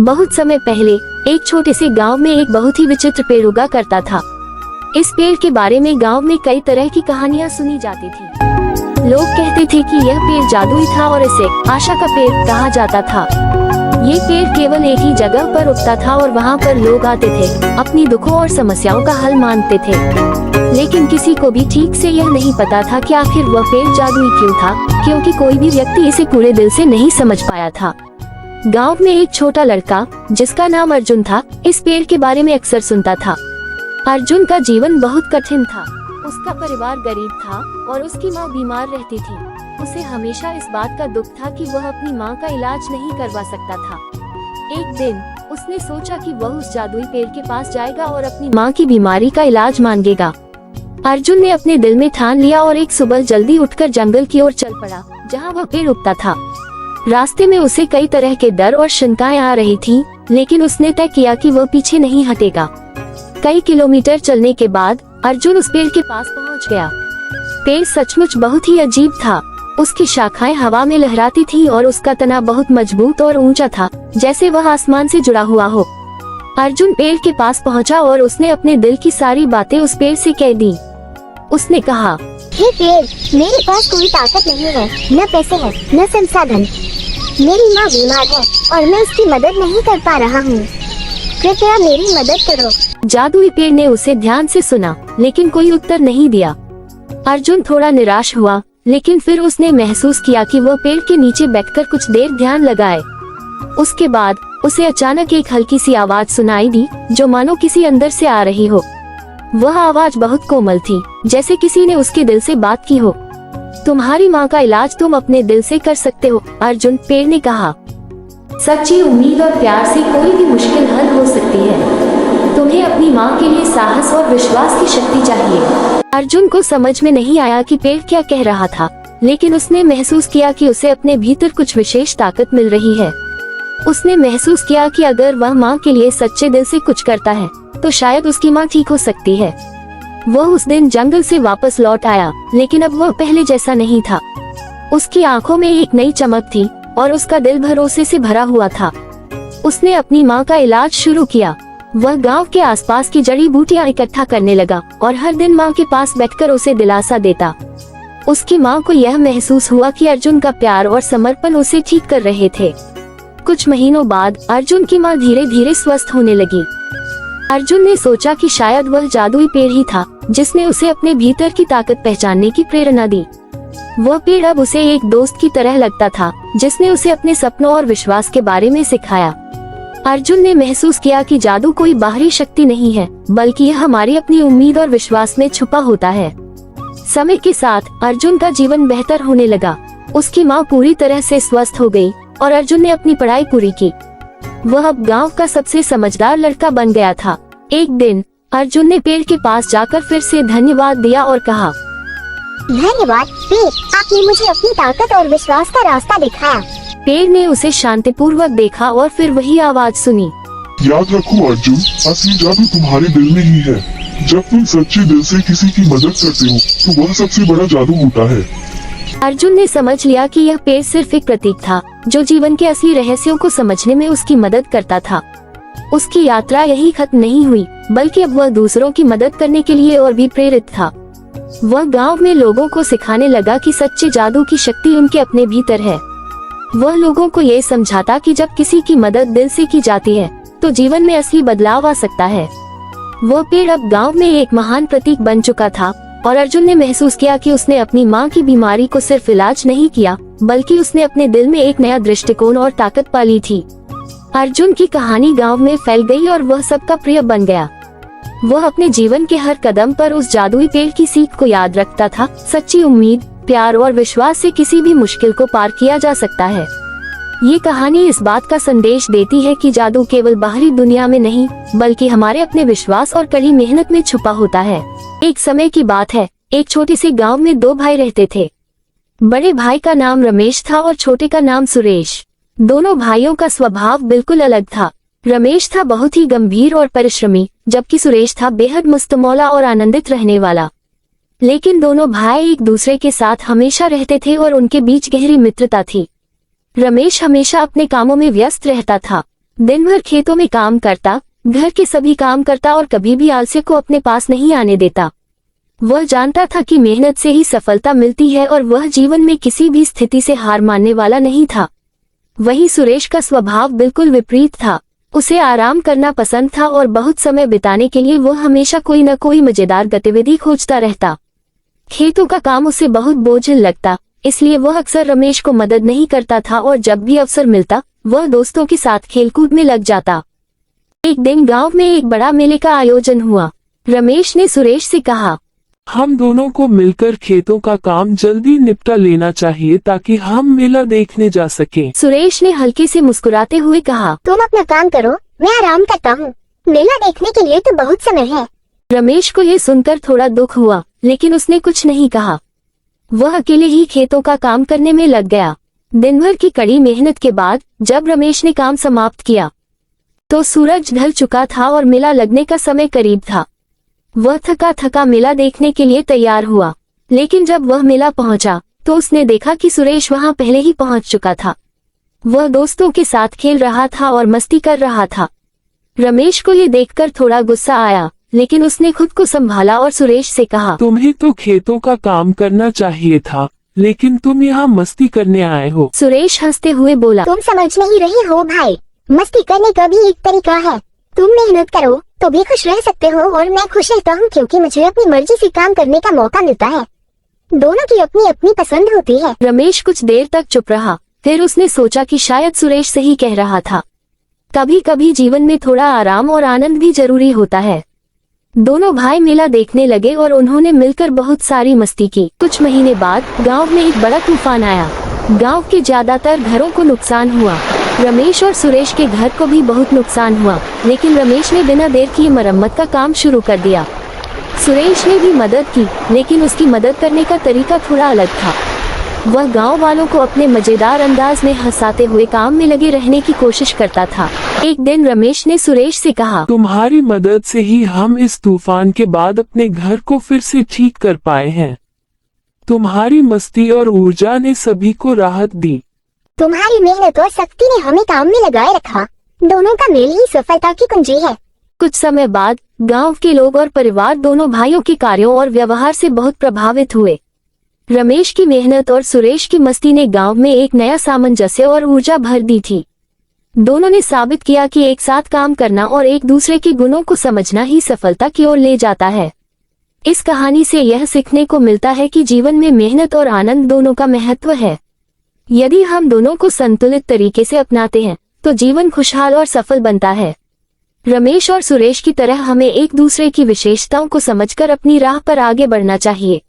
बहुत समय पहले एक छोटे से गांव में एक बहुत ही विचित्र पेड़ उगा करता था। इस पेड़ के बारे में गांव में कई तरह की कहानियां सुनी जाती थी। लोग कहते थे कि यह पेड़ जादुई था और इसे आशा का पेड़ कहा जाता था। ये पेड़ केवल एक ही जगह पर उगता था और वहाँ पर लोग आते थे, अपनी दुखों और समस्याओं का हल मांगते थे। लेकिन किसी को भी ठीक से यह नहीं पता था कि आखिर वह पेड़ जादुई क्यों था, क्योंकि कोई भी व्यक्ति इसे पूरे दिल से नहीं समझ पाया था। गांव में एक छोटा लड़का जिसका नाम अर्जुन था, इस पेड़ के बारे में अक्सर सुनता था। अर्जुन का जीवन बहुत कठिन था। उसका परिवार गरीब था और उसकी माँ बीमार रहती थी। उसे हमेशा इस बात का दुख था कि वह अपनी माँ का इलाज नहीं करवा सकता था। एक दिन उसने सोचा कि वह उस जादुई पेड़ के पास जाएगा और अपनी माँ की बीमारी का इलाज मांगेगा। अर्जुन ने अपने दिल में ठान लिया और एक सुबह जल्दी उठकर जंगल की ओर चल पड़ा, जहाँ वह पेड़ उगता था। रास्ते में उसे कई तरह के डर और शंकाएं आ रही थीं, लेकिन उसने तय किया कि वह पीछे नहीं हटेगा। कई किलोमीटर चलने के बाद अर्जुन उस पेड़ के पास पहुंच गया। पेड़ सचमुच बहुत ही अजीब था। उसकी शाखाएं हवा में लहराती थीं और उसका तना बहुत मजबूत और ऊंचा था, जैसे वह आसमान से जुड़ा हुआ हो। अर्जुन पेड़ के पास पहुंचा और उसने अपने दिल की सारी बातें उस पेड़ से कह दी। उसने कहा, हे पेड़, मेरे पास कोई ताकत नहीं है, न पैसे हैं, न संसाधन। मेरी माँ बीमार है और मैं उसकी मदद नहीं कर पा रहा हूँ। कृपया मेरी मदद करो। जादुई पेड़ ने उसे ध्यान से सुना, लेकिन कोई उत्तर नहीं दिया। अर्जुन थोड़ा निराश हुआ, लेकिन फिर उसने महसूस किया कि वह पेड़ के नीचे बैठकर कुछ देर ध्यान लगाए। उसके बाद उसे अचानक एक हल्की सी आवाज सुनाई दी, जो मानो किसी अंदर से आ रही हो। वह आवाज बहुत कोमल थी, जैसे किसी ने उसके दिल से बात की हो। तुम्हारी माँ का इलाज तुम अपने दिल से कर सकते हो, अर्जुन, पेड़ ने कहा। सच्ची उम्मीद और प्यार से कोई भी मुश्किल हल हो सकती है। तुम्हें अपनी माँ के लिए साहस और विश्वास की शक्ति चाहिए। अर्जुन को समझ में नहीं आया कि पेड़ क्या कह रहा था, लेकिन उसने महसूस किया कि उसे अपने भीतर कुछ विशेष ताकत मिल रही है। उसने महसूस किया कि अगर वह माँ के लिए सच्चे दिल से कुछ करता है, तो शायद उसकी माँ ठीक हो सकती है। वह उस दिन जंगल से वापस लौट आया, लेकिन अब वह पहले जैसा नहीं था। उसकी आंखों में एक नई चमक थी और उसका दिल भरोसे से भरा हुआ था। उसने अपनी माँ का इलाज शुरू किया। वह गांव के आसपास की जड़ी बूटियां इकट्ठा करने लगा और हर दिन माँ के पास बैठकर उसे दिलासा देता। उसकी माँ को यह महसूस हुआ कि अर्जुन का प्यार और समर्पण उसे ठीक कर रहे थे। कुछ महीनों बाद अर्जुन की माँ धीरे धीरे स्वस्थ होने लगी। अर्जुन ने सोचा कि शायद वह जादुई पेड़ ही था, जिसने उसे अपने भीतर की ताकत पहचानने की प्रेरणा दी। वह पेड़ अब उसे एक दोस्त की तरह लगता था, जिसने उसे अपने सपनों और विश्वास के बारे में सिखाया। अर्जुन ने महसूस किया कि जादू कोई बाहरी शक्ति नहीं है, बल्कि यह हमारी अपनी उम्मीद और विश्वास में छुपा होता है। समय के साथ अर्जुन का जीवन बेहतर होने लगा। उसकी माँ पूरी तरह से स्वस्थ हो गई और अर्जुन ने अपनी पढ़ाई पूरी की। वह अब गांव का सबसे समझदार लड़का बन गया था। एक दिन अर्जुन ने पेड़ के पास जाकर फिर से धन्यवाद दिया और कहा, धन्यवाद पेड़, आपने मुझे अपनी ताकत और विश्वास का रास्ता दिखाया। पेड़ ने उसे शांतिपूर्वक देखा और फिर वही आवाज सुनी, याद रखो अर्जुन, असली जादू तुम्हारे दिल में ही है। जब तुम सच्चे दिल से किसी की मदद करते हो, तो वह सबसे बड़ा जादू होता है। अर्जुन ने समझ लिया कि यह पेड़ सिर्फ एक प्रतीक था, जो जीवन के असली रहस्यों को समझने में उसकी मदद करता था। उसकी यात्रा यही खत्म नहीं हुई, बल्कि अब वह दूसरों की मदद करने के लिए और भी प्रेरित था। वह गांव में लोगों को सिखाने लगा कि सच्चे जादू की शक्ति उनके अपने भीतर है। वह लोगों को ये समझाता कि जब किसी की मदद दिल से की जाती है, तो जीवन में असली बदलाव आ सकता है। वह पेड़ अब गांव में एक महान प्रतीक बन चुका था और अर्जुन ने महसूस किया कि उसने अपनी माँ की बीमारी को सिर्फ इलाज नहीं किया, बल्कि उसने अपने दिल में एक नया दृष्टिकोण और ताकत पाली थी। अर्जुन की कहानी गांव में फैल गई और वह सबका प्रिय बन गया। वह अपने जीवन के हर कदम पर उस जादुई पेड़ की सीख को याद रखता था। सच्ची उम्मीद, प्यार और विश्वास से किसी भी मुश्किल को पार किया जा सकता है। ये कहानी इस बात का संदेश देती है कि जादू केवल बाहरी दुनिया में नहीं, बल्कि हमारे अपने विश्वास और कड़ी मेहनत में छुपा होता है। एक समय की बात है, एक छोटे से गांव में दो भाई रहते थे। बड़े भाई का नाम रमेश था और छोटे का नाम सुरेश। दोनों भाइयों का स्वभाव बिल्कुल अलग था। रमेश था बहुत ही गंभीर और परिश्रमी, जबकि सुरेश था बेहद मुस्तमौला और आनंदित रहने वाला। लेकिन दोनों भाई एक दूसरे के साथ हमेशा रहते थे और उनके बीच गहरी मित्रता थी। रमेश हमेशा अपने कामों में व्यस्त रहता था। दिन भर खेतों में काम करता, घर के सभी काम करता और कभी भी आलस्य को अपने पास नहीं आने देता। वह जानता था कि मेहनत से ही सफलता मिलती है और वह जीवन में किसी भी स्थिति से हार मानने वाला नहीं था। वहीं सुरेश का स्वभाव बिल्कुल विपरीत था। उसे आराम करना पसंद था और बहुत समय बिताने के लिए वह हमेशा कोई न कोई मजेदार गतिविधि खोजता रहता। खेतों का काम उसे बहुत बोझिल लगता, इसलिए वह अक्सर रमेश को मदद नहीं करता था और जब भी अवसर मिलता वह दोस्तों के साथ खेलकूद में लग जाता। एक दिन गांव में एक बड़ा मेले का आयोजन हुआ। रमेश ने सुरेश से कहा, हम दोनों को मिलकर खेतों का काम जल्दी निपटा लेना चाहिए ताकि हम मेला देखने जा सकें। सुरेश ने हल्के से मुस्कुराते हुए कहा, तुम अपना काम करो, मैं आराम करता हूँ। मेला देखने के लिए तो बहुत समय है। रमेश को यह सुनकर थोड़ा दुख हुआ, लेकिन उसने कुछ नहीं कहा। वह अकेले ही खेतों का काम करने में लग गया। दिन भर की कड़ी मेहनत के बाद जब रमेश ने काम समाप्त किया तो सूरज ढल चुका था और मेला लगने का समय करीब था। वह थका थका मेला देखने के लिए तैयार हुआ, लेकिन जब वह मेला पहुंचा तो उसने देखा कि सुरेश वहां पहले ही पहुंच चुका था। वह दोस्तों के साथ खेल रहा था और मस्ती कर रहा था। रमेश को ये देखकर थोड़ा गुस्सा आया, लेकिन उसने खुद को संभाला और सुरेश से कहा, तुम्हें तो खेतों का काम करना चाहिए था, लेकिन तुम यहाँ मस्ती करने आए हो। सुरेश हंसते हुए बोला, तुम समझ नहीं रहे हो भाई, मस्ती करने का भी एक तरीका है। तुम मेहनत करो तो भी खुश रह सकते हो और मैं खुश रहता हूँ क्योंकि मुझे अपनी मर्जी से काम करने का मौका मिलता है। दोनों की अपनी अपनी पसंद होती है। रमेश कुछ देर तक चुप रहा, फिर उसने सोचा कि शायद सुरेश सही कह रहा था। कभी कभी जीवन में थोड़ा आराम और आनंद भी जरूरी होता है। दोनों भाई मेला देखने लगे और उन्होंने मिलकर बहुत सारी मस्ती की। कुछ महीने बाद गांव में एक बड़ा तूफान आया। गांव के ज्यादातर घरों को नुकसान हुआ। रमेश और सुरेश के घर को भी बहुत नुकसान हुआ, लेकिन रमेश ने बिना देर किए मरम्मत का काम शुरू कर दिया। सुरेश ने भी मदद की, लेकिन उसकी मदद करने का तरीका थोड़ा अलग था। वह गांव वालों को अपने मजेदार अंदाज में हंसाते हुए काम में लगे रहने की कोशिश करता था। एक दिन रमेश ने सुरेश से कहा, तुम्हारी मदद से ही हम इस तूफान के बाद अपने घर को फिर से ठीक कर पाए हैं। तुम्हारी मस्ती और ऊर्जा ने सभी को राहत दी। तुम्हारी मेहनत और शक्ति ने हमें काम में लगाए रखा। दोनों का मेल ही सफलता की कुंजी है। कुछ समय बाद गांव के लोग और परिवार दोनों भाइयों के कार्यों और व्यवहार से बहुत प्रभावित हुए। रमेश की मेहनत और सुरेश की मस्ती ने गांव में एक नया सामंजस्य और ऊर्जा भर दी थी। दोनों ने साबित किया कि एक साथ काम करना और एक दूसरे के गुणों को समझना ही सफलता की ओर ले जाता है। इस कहानी से यह सीखने को मिलता है कि जीवन में मेहनत और आनंद दोनों का महत्व है। यदि हम दोनों को संतुलित तरीके से अपनाते हैं तो जीवन खुशहाल और सफल बनता है। रमेश और सुरेश की तरह हमें एक दूसरे की विशेषताओं को समझकर अपनी राह पर आगे बढ़ना चाहिए।